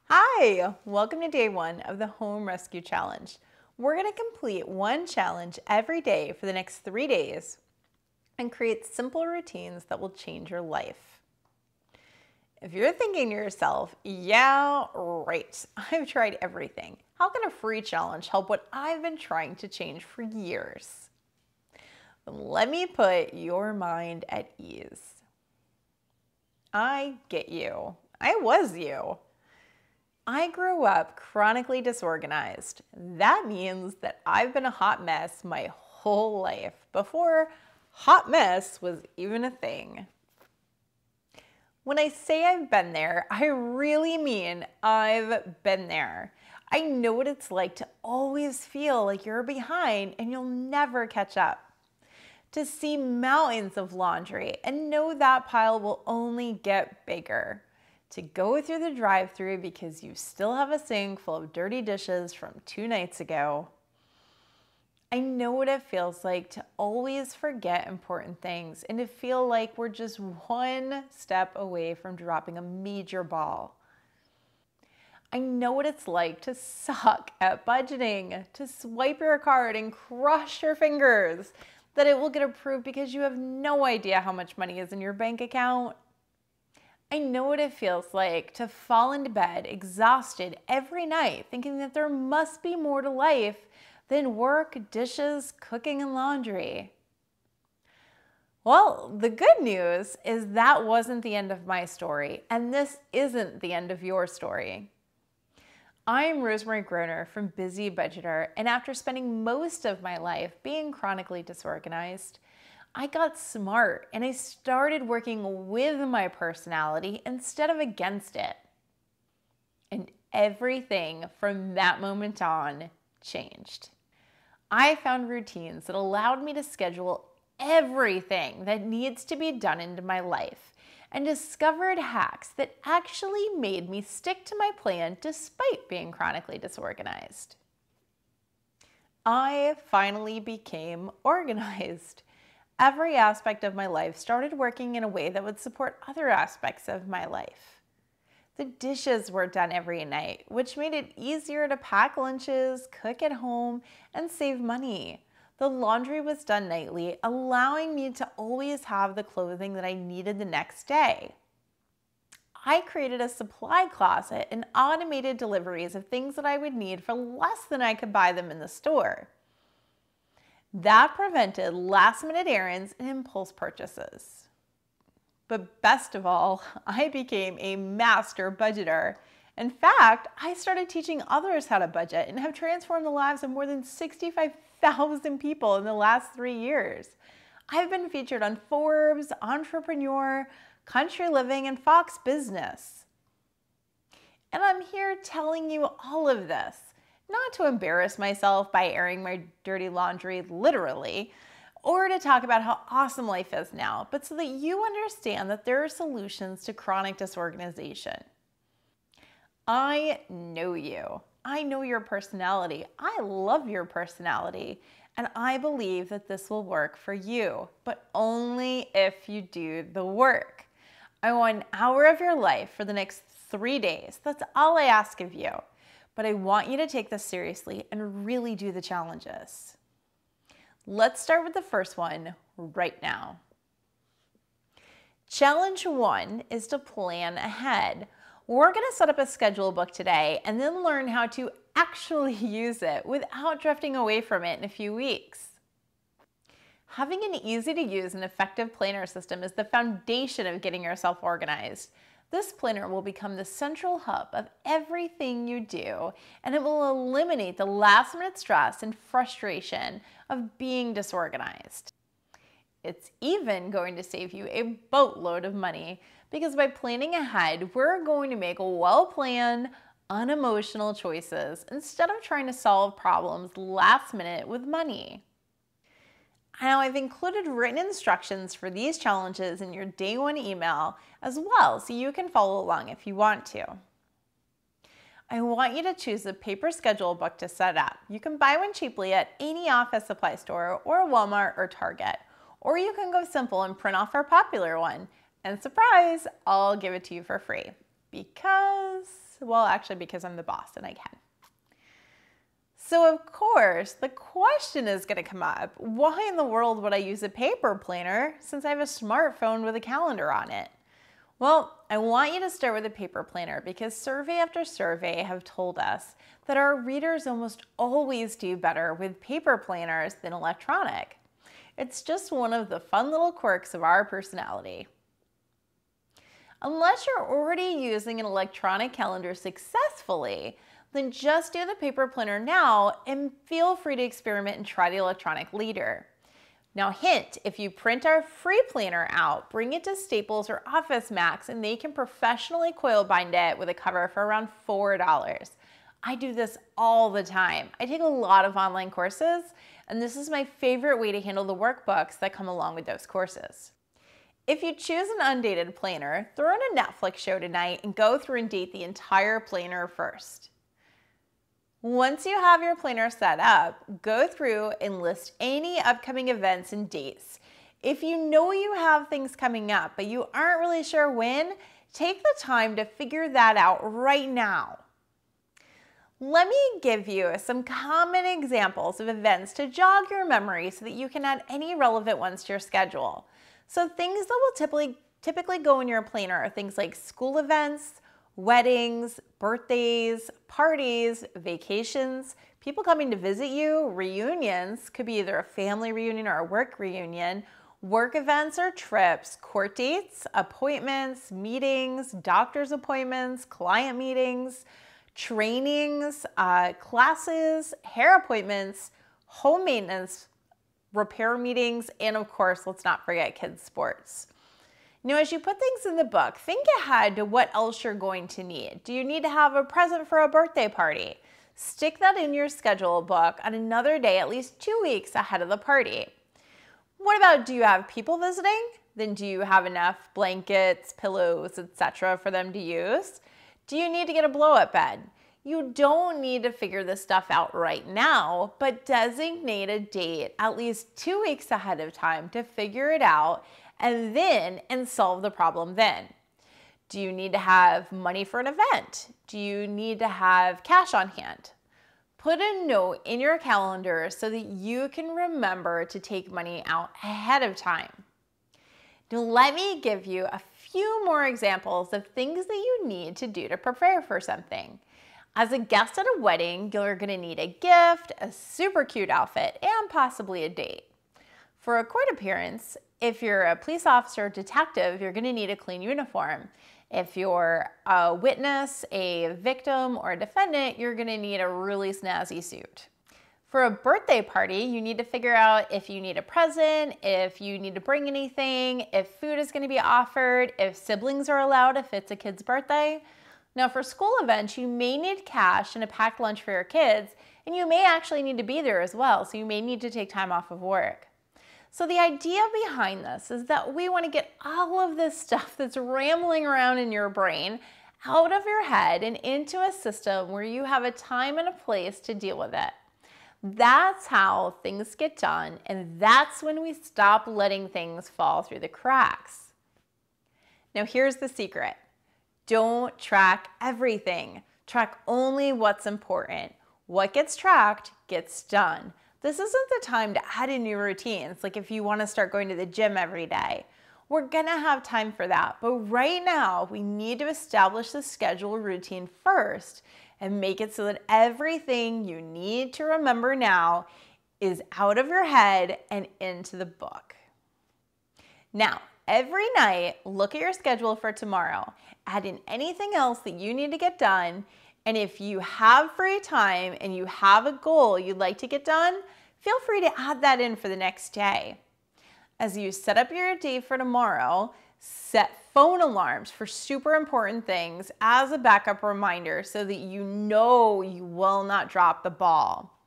Hi, welcome to day one of the Home Rescue Challenge. We're going to complete one challenge every day for the next 3 days and create simple routines that will change your life. If you're thinking to yourself, yeah, right, I've tried everything. How can a free challenge help what I've been trying to change for years? Let me put your mind at ease. I get you. I was you. I grew up chronically disorganized. That means that I've been a hot mess my whole life before hot mess was even a thing. When I say I've been there, I really mean I've been there. I know what it's like to always feel like you're behind and you'll never catch up. To see mountains of laundry and know that pile will only get bigger. To go through the drive-thru because you still have a sink full of dirty dishes from 2 nights ago. I know what it feels like to always forget important things and to feel like we're just one step away from dropping a major ball. I know what it's like to suck at budgeting, to swipe your card and crush your fingers that it will get approved because you have no idea how much money is in your bank account. I know what it feels like to fall into bed exhausted every night thinking that there must be more to life than work, dishes, cooking, and laundry. Well, the good news is that wasn't the end of my story, and this isn't the end of your story. I'm Rosemary Groner from Busy Budgeter, and after spending most of my life being chronically disorganized, I got smart and I started working with my personality instead of against it. And everything from that moment on changed. I found routines that allowed me to schedule everything that needs to be done into my life and discovered hacks that actually made me stick to my plan despite being chronically disorganized. I finally became organized. Every aspect of my life started working in a way that would support other aspects of my life. The dishes were done every night, which made it easier to pack lunches, cook at home, and save money. The laundry was done nightly, allowing me to always have the clothing that I needed the next day. I created a supply closet and automated deliveries of things that I would need for less than I could buy them in the store. That prevented last-minute errands and impulse purchases. But best of all, I became a master budgeter. In fact, I started teaching others how to budget and have transformed the lives of more than 65,000 people in the last 3 years. I've been featured on Forbes, Entrepreneur, Country Living, and Fox Business. And I'm here telling you all of this, not to embarrass myself by airing my dirty laundry literally, or to talk about how awesome life is now, but so that you understand that there are solutions to chronic disorganization. I know you. I know your personality. I love your personality. And I believe that this will work for you, but only if you do the work. I want an hour of your life for the next 3 days. That's all I ask of you. But I want you to take this seriously and really do the challenges. Let's start with the first one right now. Challenge 1 is to plan ahead. We're going to set up a schedule book today and then learn how to actually use it without drifting away from it in a few weeks. Having an easy-to-use and effective planner system is the foundation of getting yourself organized. This planner will become the central hub of everything you do, and it will eliminate the last-minute stress and frustration of being disorganized. It's even going to save you a boatload of money because by planning ahead, we're going to make well-planned, unemotional choices instead of trying to solve problems last minute with money. Now, I've included written instructions for these challenges in your day 1 email as well, so you can follow along if you want to. I want you to choose a paper schedule book to set up. You can buy one cheaply at any office supply store or Walmart or Target, or you can go simple and print off our popular one. And surprise, I'll give it to you for free. Because Well, actually, because I'm the boss and I can. So of course, the question is going to come up, why in the world would I use a paper planner since I have a smartphone with a calendar on it? Well, I want you to start with a paper planner because survey after survey have told us that our readers almost always do better with paper planners than electronic. It's just one of the fun little quirks of our personality. Unless you're already using an electronic calendar successfully, then just do the paper planner now and feel free to experiment and try the electronic later. Now hint, if you print our free planner out, bring it to Staples or Office Max and they can professionally coil bind it with a cover for around $4. I do this all the time. I take a lot of online courses and this is my favorite way to handle the workbooks that come along with those courses. If you choose an undated planner, throw in a Netflix show tonight and go through and date the entire planner first. Once you have your planner set up, go through and list any upcoming events and dates. If you know you have things coming up, but you aren't really sure when, take the time to figure that out right now. Let me give you some common examples of events to jog your memory so that you can add any relevant ones to your schedule. So things that will typically go in your planner are things like school events, weddings, birthdays, parties, vacations, people coming to visit you, reunions, could be either a family reunion or a work reunion, work events or trips, court dates, appointments, meetings, doctor's appointments, client meetings, trainings, classes, hair appointments, home maintenance, repair meetings, and of course, let's not forget kids' sports. Now, as you put things in the book, think ahead to what else you're going to need. Do you need to have a present for a birthday party? Stick that in your schedule book on another day, at least 2 weeks ahead of the party. What about, do you have people visiting? Then do you have enough blankets, pillows, etc. for them to use? Do you need to get a blow-up bed? You don't need to figure this stuff out right now, but designate a date at least 2 weeks ahead of time to figure it out and solve the problem then. Do you need to have money for an event? Do you need to have cash on hand? Put a note in your calendar so that you can remember to take money out ahead of time. Now let me give you a few more examples of things that you need to do to prepare for something. As a guest at a wedding, you're going to need a gift, a super cute outfit, and possibly a date. For a court appearance, if you're a police officer or detective, you're going to need a clean uniform. If you're a witness, a victim, or a defendant, you're going to need a really snazzy suit. For a birthday party, you need to figure out if you need a present, if you need to bring anything, if food is going to be offered, if siblings are allowed if it's a kid's birthday. Now for school events, you may need cash and a packed lunch for your kids, and you may actually need to be there as well, so you may need to take time off of work. So the idea behind this is that we want to get all of this stuff that's rambling around in your brain out of your head and into a system where you have a time and a place to deal with it. That's how things get done, and that's when we stop letting things fall through the cracks. Now here's the secret. Don't track everything. Track only what's important. What gets tracked gets done. This isn't the time to add in new routines, like if you want to start going to the gym every day. We're gonna have time for that, but right now we need to establish the schedule routine first and make it so that everything you need to remember now is out of your head and into the book. Now, every night, look at your schedule for tomorrow. Add in anything else that you need to get done. And if you have free time and you have a goal you'd like to get done, feel free to add that in for the next day. As you set up your day for tomorrow, set phone alarms for super important things as a backup reminder so that you know you will not drop the ball.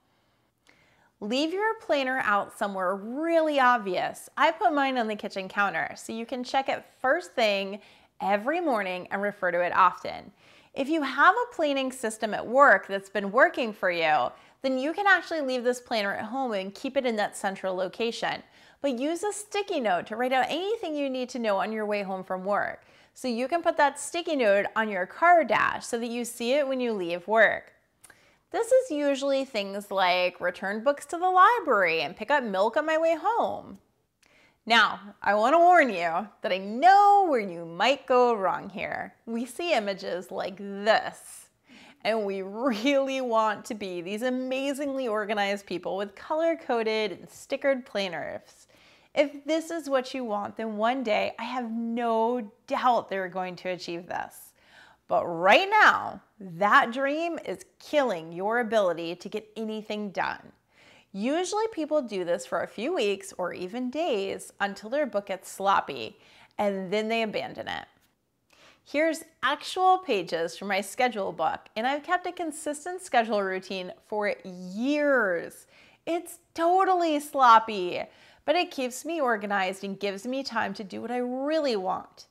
Leave your planner out somewhere really obvious. I put mine on the kitchen counter so you can check it first thing every morning and refer to it often. If you have a planning system at work that's been working for you, then you can actually leave this planner at home and keep it in that central location. But use a sticky note to write out anything you need to know on your way home from work. So you can put that sticky note on your car dash so that you see it when you leave work. This is usually things like return books to the library and pick up milk on my way home. Now, I want to warn you that I know where you might go wrong here. We see images like this, and we really want to be these amazingly organized people with color-coded and stickered planners. If this is what you want, then one day I have no doubt they're going to achieve this. But right now, that dream is killing your ability to get anything done. Usually people do this for a few weeks or even days until their book gets sloppy, and then they abandon it. Here's actual pages from my schedule book, and I've kept a consistent schedule routine for years. It's totally sloppy, but it keeps me organized and gives me time to do what I really want.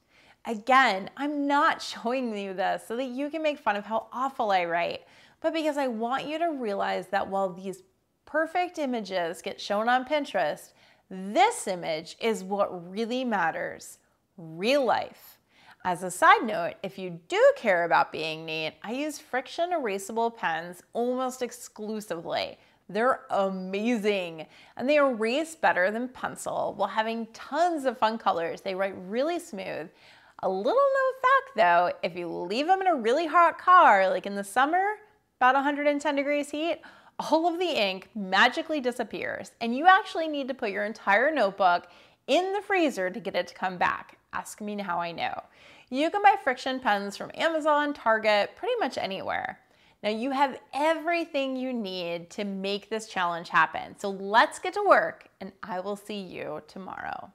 Again, I'm not showing you this so that you can make fun of how awful I write, but because I want you to realize that while these perfect images get shown on Pinterest, this image is what really matters, real life. As a side note, if you do care about being neat, I use friction erasable pens almost exclusively. They're amazing, and they erase better than pencil while having tons of fun colors. They write really smooth. A little known fact though, if you leave them in a really hot car, like in the summer, about 110 degrees heat, all of the ink magically disappears, and you actually need to put your entire notebook in the freezer to get it to come back. Ask me how I know. You can buy friction pens from Amazon, Target, pretty much anywhere. Now you have everything you need to make this challenge happen. So let's get to work, and I will see you tomorrow.